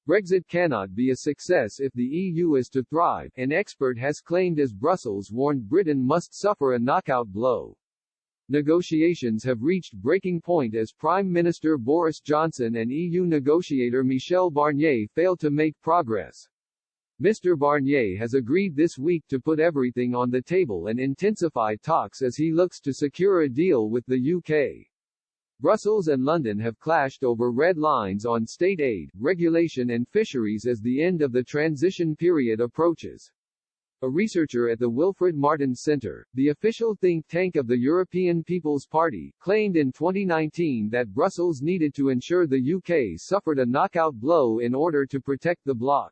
Brexit cannot be a success if the EU is to thrive, an expert has claimed as Brussels warned Britain must suffer a knockout blow. Negotiations have reached breaking point as Prime Minister Boris Johnson and EU negotiator Michel Barnier fail to make progress. Mr. Barnier has agreed this week to put everything on the table and intensify talks as he looks to secure a deal with the UK. Brussels and London have clashed over red lines on state aid, regulation and fisheries as the end of the transition period approaches. A researcher at the Wilfred Martin Centre, the official think tank of the European People's Party, claimed in 2019 that Brussels needed to ensure the UK suffered a knockout blow in order to protect the bloc.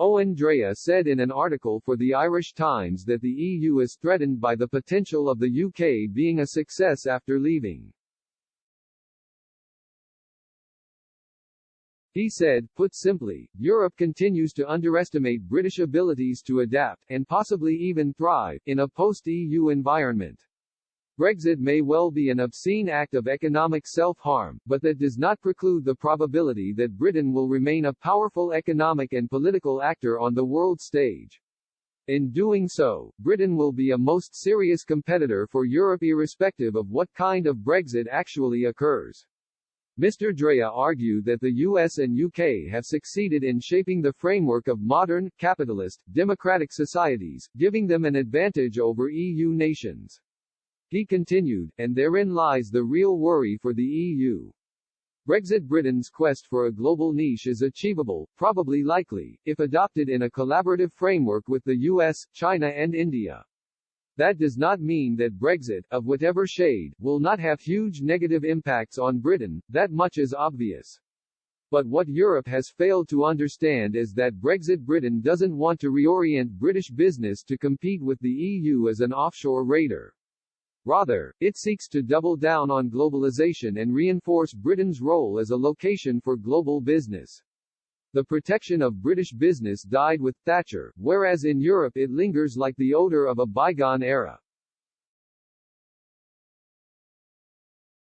Owen Drea said in an article for the Irish Times that the EU is threatened by the potential of the UK being a success after leaving. He said, put simply, Europe continues to underestimate British abilities to adapt, and possibly even thrive, in a post-EU environment. Brexit may well be an obscene act of economic self-harm, but that does not preclude the probability that Britain will remain a powerful economic and political actor on the world stage. In doing so, Britain will be a most serious competitor for Europe irrespective of what kind of Brexit actually occurs. Mr. Drea argued that the US and UK have succeeded in shaping the framework of modern, capitalist, democratic societies, giving them an advantage over EU nations. He continued, and therein lies the real worry for the EU. Brexit Britain's quest for a global niche is achievable, probably likely, if adopted in a collaborative framework with the US, China and India. That does not mean that Brexit, of whatever shade, will not have huge negative impacts on Britain, that much is obvious. But what Europe has failed to understand is that Brexit Britain doesn't want to reorient British business to compete with the EU as an offshore raider. Rather, it seeks to double down on globalization and reinforce Britain's role as a location for global business. The protection of British business died with Thatcher, whereas in Europe it lingers like the odor of a bygone era.